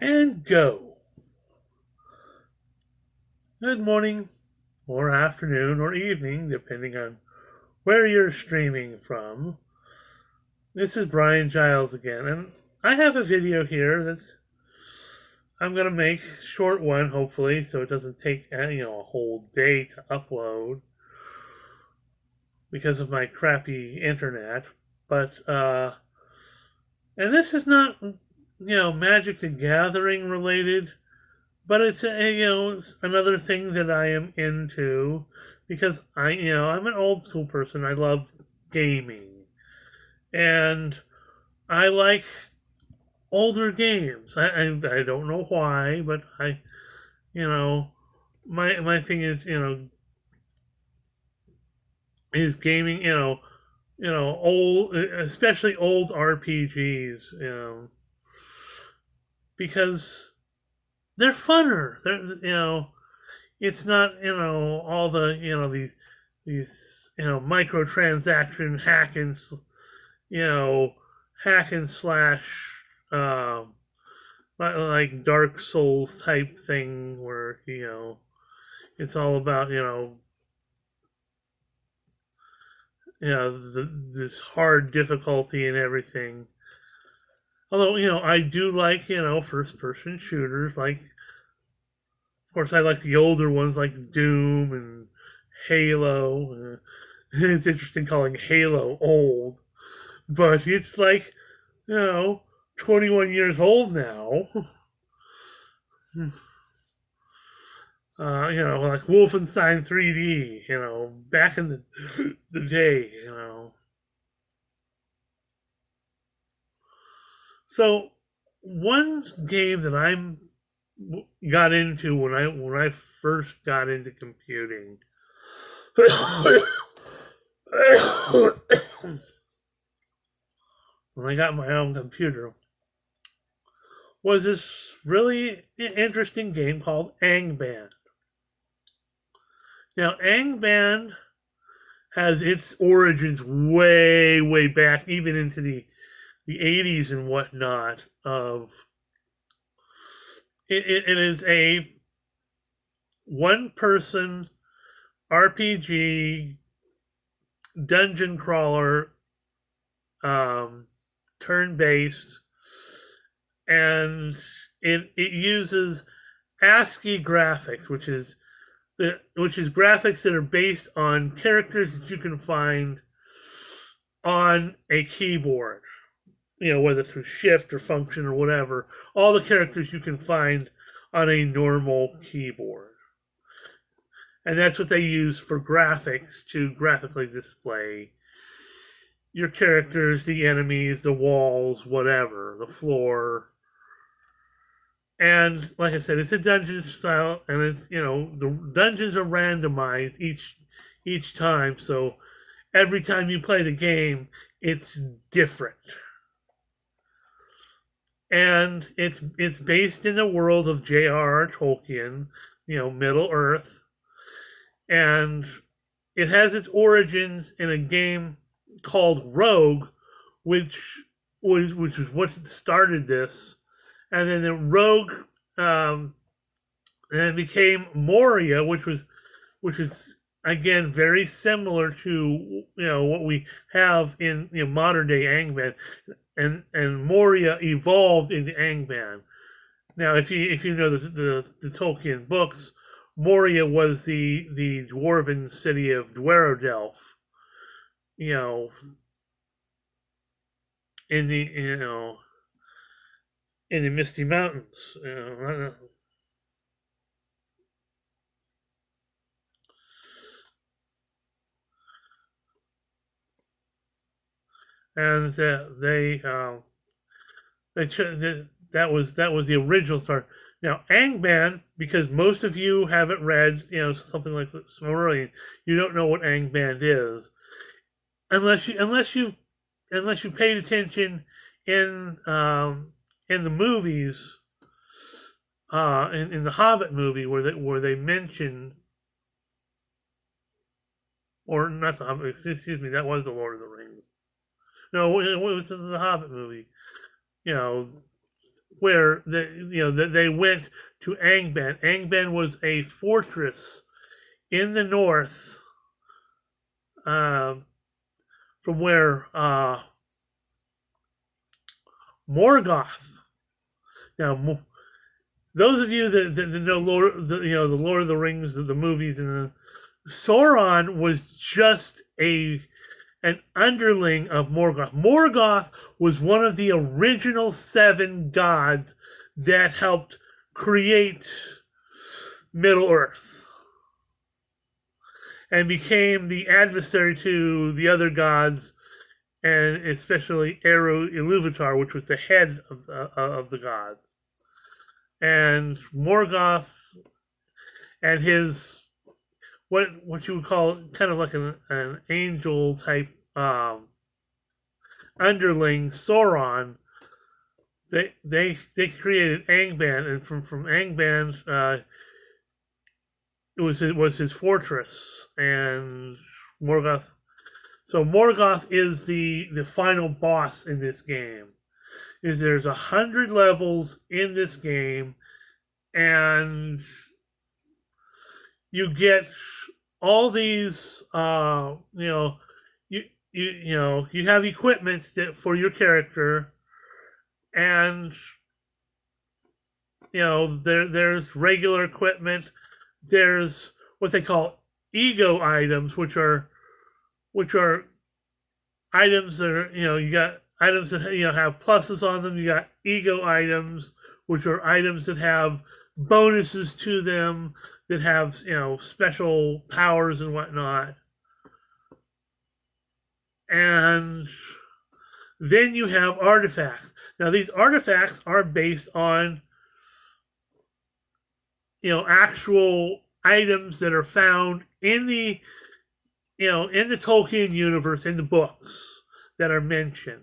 and go. Good morning, or afternoon, or evening, depending on where you're streaming from. This is Brian Giles again, and I have a video here that I'm gonna make short one, hopefully, so it doesn't take a whole day to upload because of my crappy internet. But and this is not Magic the Gathering related. But it's it's another thing that I am into because I'm an old school person. I love gaming, and I like older games. I don't know why, but you know my thing is is gaming. Old, especially old RPGs. Because they're funner. It's not all the these microtransaction you know hack and slash like Dark Souls type thing where it's all about this hard difficulty and everything. Although I do like first person shooters. Like, of course, I like the older ones like Doom and Halo. It's interesting calling Halo old, but it's like, you know, 21 years old now. Like Wolfenstein 3D, back in the day. So, one game that I got into when I first got into computing when I got my own computer was this really interesting game called Angband. Now, Angband has its origins way, way back, even into the 80s and whatnot. It is a one-person RPG dungeon crawler, turn-based, and it uses ASCII graphics, which is graphics that are based on characters that you can find on a keyboard. Whether through shift or function or whatever, all the characters you can find on a normal keyboard. And that's what they use for graphics, to graphically display your characters, the enemies, the walls, whatever, the floor. And like I said, it's a dungeon style, and it's the dungeons are randomized each time, so every time you play the game, it's different. And it's based in the world of J.R.R. Tolkien, Middle Earth, and it has its origins in a game called Rogue, which was what started this, and then the Rogue, and it became Moria, which is again very similar to what we have in modern day Angband, and Moria evolved into Angband. Now, if you know the Tolkien books, Moria was the dwarven city of Dwerodelf. In the in the Misty Mountains. And that was the original start. Now, Angband, because most of you haven't read, something like Silmarillion, you don't know what Angband is, unless you paid attention in the movies, in the Hobbit movie where they mention, or not the Hobbit, excuse me, that was the Lord of the Rings. No, it was the Hobbit movie. You know, where they went to Angband. Angband was a fortress in the north, uh, from where Morgoth. Now, those of you that know the Lord of the Rings, the movies, and Sauron was just an underling of Morgoth. Morgoth was one of the original 7 gods that helped create Middle Earth and became the adversary to the other gods, and especially Eru Iluvatar, which was the head of the gods. And Morgoth and his what you would call kind of like an angel type underling, Sauron. They created Angband, and from Angband, it was his fortress, and Morgoth. So Morgoth is the final boss in this game. There's 100 levels in this game, and you get all these you have equipment for your character, and there's regular equipment. There's what they call ego items, which are items that are you got items that have pluses on them. You got ego items, which are items that have bonuses to them, that have special powers and whatnot. And then you have artifacts. Now these artifacts are based on actual items that are found in the in the Tolkien universe, in the books that are mentioned.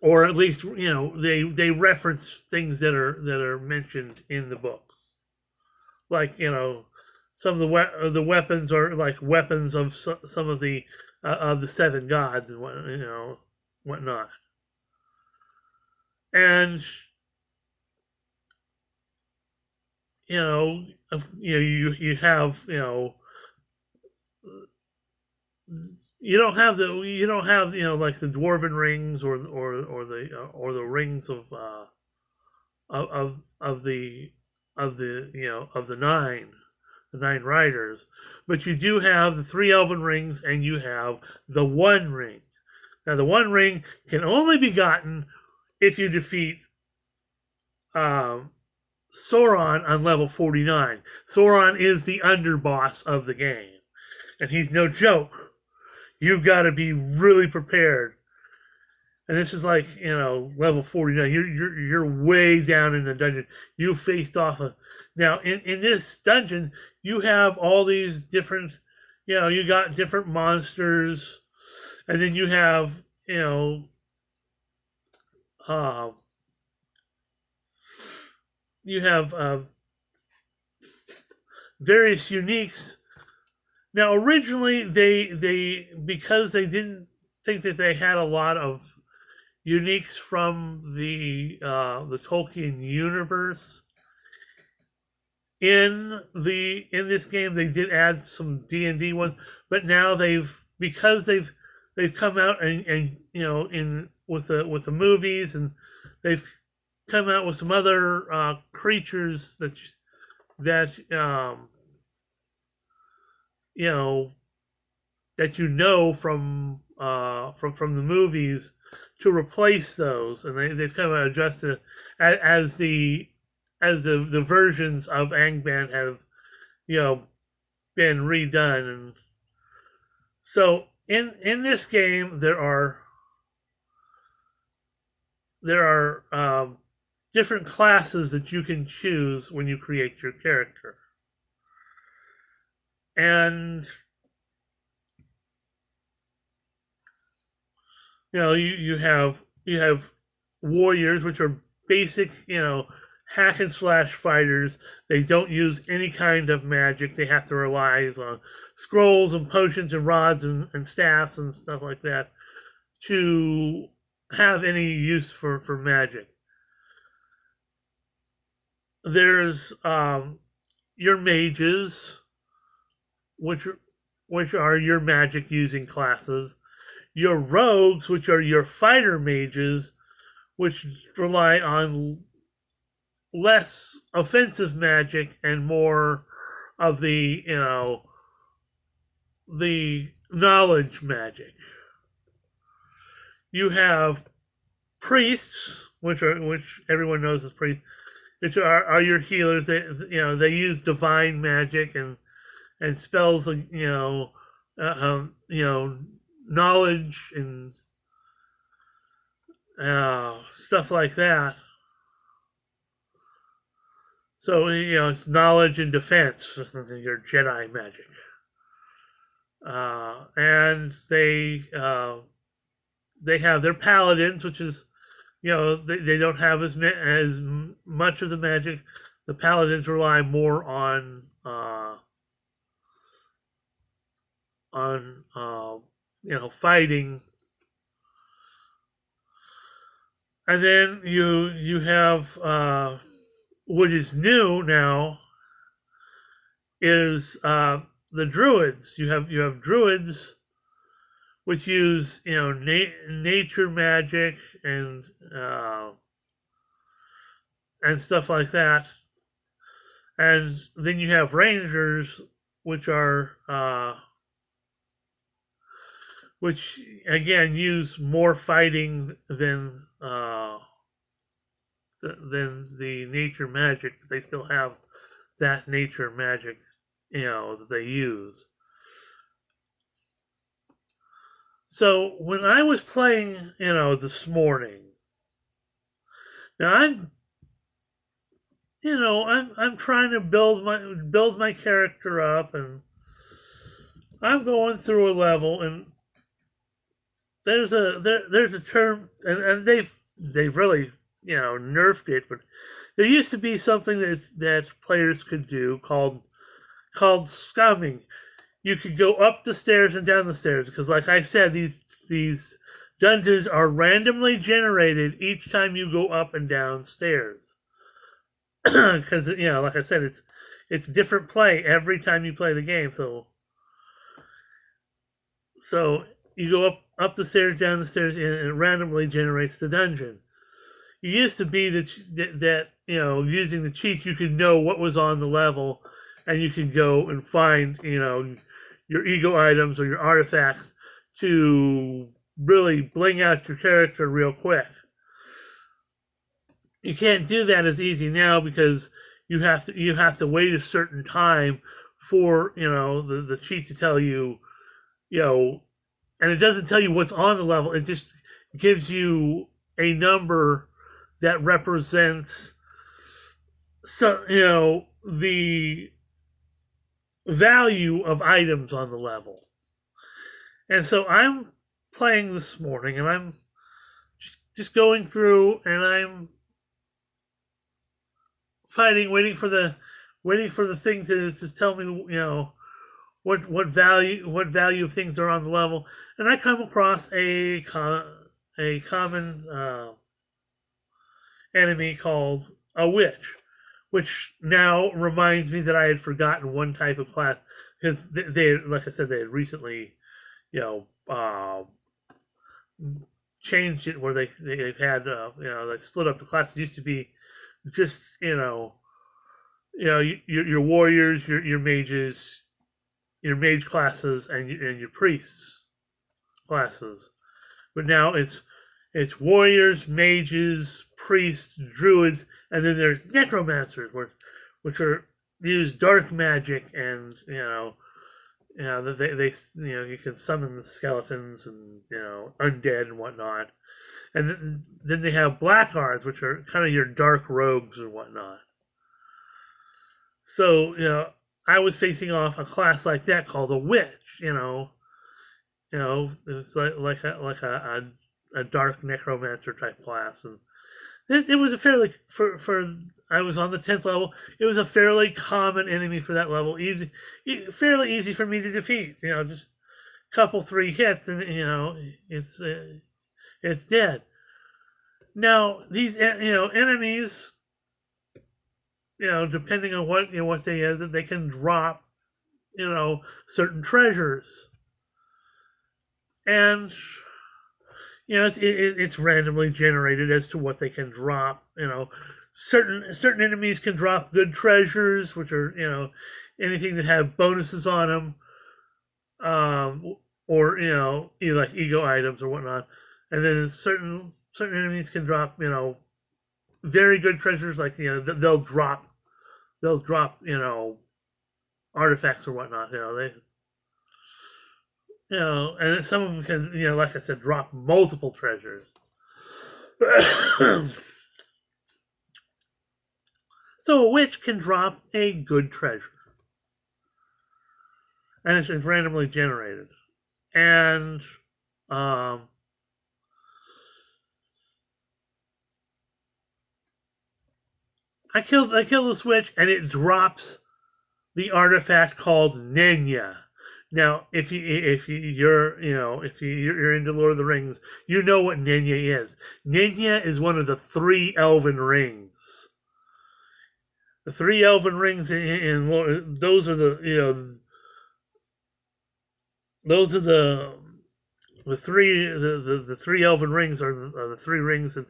Or at least they reference things that are mentioned in the books, like some of the weapons are like weapons of some of the 7 gods and whatnot. And you have you don't have like the dwarven rings or the rings of the 9 riders, but you do have the 3 elven rings, and you have the 1 ring. Now the 1 ring can only be gotten if you defeat Sauron on level 49. Sauron is the underboss of the game, and he's no joke. You've got to be really prepared. And this is like, level 49. You're way down in the dungeon. You faced off now in this dungeon, you have all these different, you got different monsters, and then you have, various uniques. Now, originally, they because they didn't think that they had a lot of uniques from the Tolkien universe in this game, they did add some D&D ones, but now they've come out and in with the movies, and they've come out with some other creatures that that from the movies, to replace those, and they've kind of adjusted as the versions of Angband have been redone. And so in this game there are different classes that you can choose when you create your character. And you have warriors, which are basic hack and slash fighters. They don't use any kind of magic. They have to rely on scrolls and potions and rods and staffs and stuff like that. to have any use for magic. There's your mages, which are your magic using classes. Your rogues, which are your fighter mages, which rely on less offensive magic and more of the the knowledge magic. You have priests, which everyone knows as priests, which are your healers. They use divine magic and spells, knowledge and stuff like that. So it's knowledge and defense, your Jedi magic, and they have their paladins, which is they don't have as much of the magic. The paladins rely more on fighting. And then you have what is new now is the druids. You have druids which use nature magic and stuff like that. And then you have rangers, which are which again use more fighting than the nature magic. But they still have that nature magic, that they use. So when I was playing, this morning, now I'm trying to build my character up, and I'm going through a level, and there's a term, and they've really nerfed it, but there used to be something that players could do called scumming. You could go up the stairs and down the stairs because, like I said, these dungeons are randomly generated each time you go up and down stairs. Because like I said, it's different play every time you play the game. So you go up the stairs, down the stairs, and it randomly generates the dungeon. It used to be that using the cheats you could know what was on the level, and you could go and find your ego items or your artifacts to really bling out your character real quick. You can't do that as easy now because you have to wait a certain time for the cheat to tell you, and it doesn't tell you what's on the level. It just gives you a number that represents the value of items on the level. And so I'm playing this morning, and I'm just going through, and I'm fighting, waiting for the thing to tell me what value of things are on the level, and I come across a common enemy called a witch, which now reminds me that I had forgotten one type of class because they like I said, they had recently, changed it where they've had, they split up the classes. It used to be just, your warriors, your mages, your mage classes, and your priests classes, but now it's warriors, mages, priests, druids, and then there's necromancers, which are use dark magic, and they you can summon the skeletons and undead and whatnot, and then they have blackguards, which are kind of your dark rogues and whatnot. So I was facing off a class like that called a witch. It was like a dark necromancer type class, and it was a fairly for I was on the 10th level. It was a fairly common enemy for that level, fairly easy for me to defeat. Just a couple 3 hits, and it's It's dead. Now these enemies, depending on what they is, that they can drop certain treasures, and it's randomly generated as to what they can drop. Certain enemies can drop good treasures, which are anything that have bonuses on them, or either like ego items or whatnot. And then certain enemies can drop very good treasures, like they'll drop artifacts or whatnot. And some of them can like I said, drop multiple treasures. So a witch can drop a good treasure, and it's randomly generated. And I killed this witch, and it drops the artifact called Nenya. Now, if you're into Lord of the Rings, you know what Nenya is. Nenya is one of the 3 elven rings. The 3 elven rings in Lord, those are the the 3 elven rings are the 3 rings that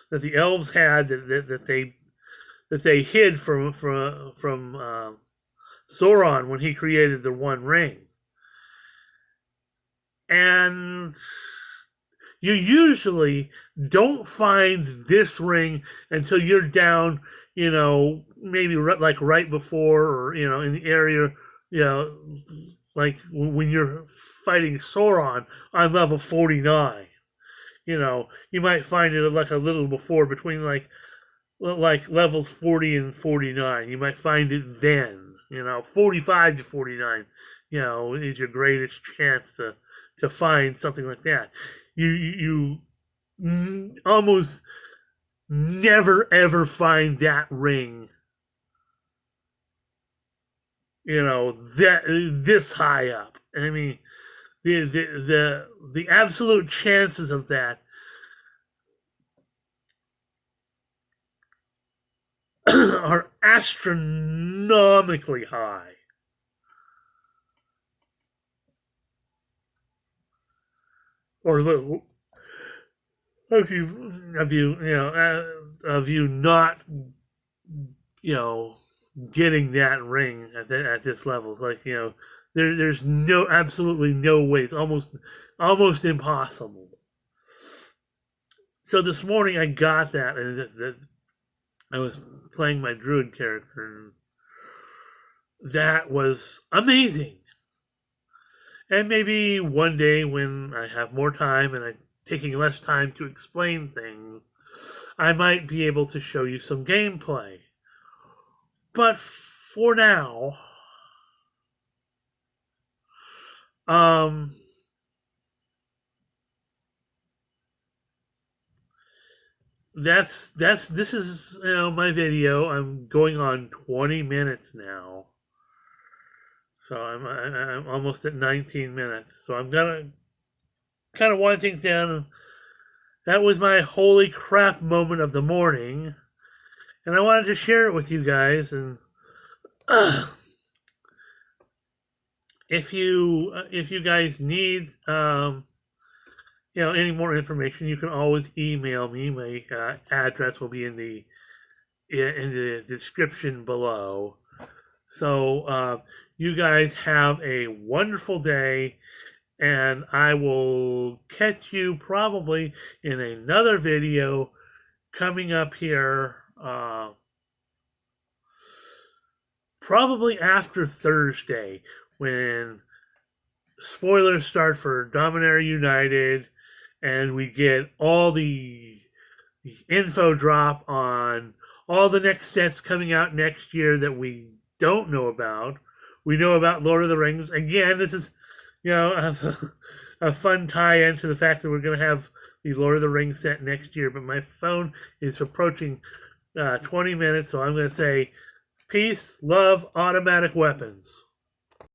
that the elves had that they hid from Sauron when he created the One Ring. And you usually don't find this ring until you're down, maybe like right before, or in the area, like when you're fighting Sauron on level 49. You might find it like a little before, between like levels 40 and 49. You might find it then. 45 to 49, is your greatest chance to find something like that. You almost never ever find that ring, that this high up. I mean, the absolute chances of that are astronomically high. Or of you not getting that ring at this level. It's like there's absolutely no way. It's almost impossible. So this morning I got that, and I was playing my druid character, and that was amazing. And maybe one day when I have more time and I'm taking less time to explain things, I might be able to show you some gameplay. But for now, this is my video. I'm going on 20 minutes now. So I'm almost at 19 minutes. So I'm gonna kind of wind things down. That was my holy crap moment of the morning, and I wanted to share it with you guys. And if you guys need any more information, you can always email me. My address will be in the description below. So you guys have a wonderful day, and I will catch you probably in another video coming up here, probably after Thursday, when spoilers start for Dominaria United, and we get all the info drop on all the next sets coming out next year that we don't know about. We know about Lord of the Rings. Again, this is, a fun tie-in to the fact that we're going to have the Lord of the Rings set next year. But my phone is approaching 20 minutes, so I'm going to say Peace, love, automatic weapons.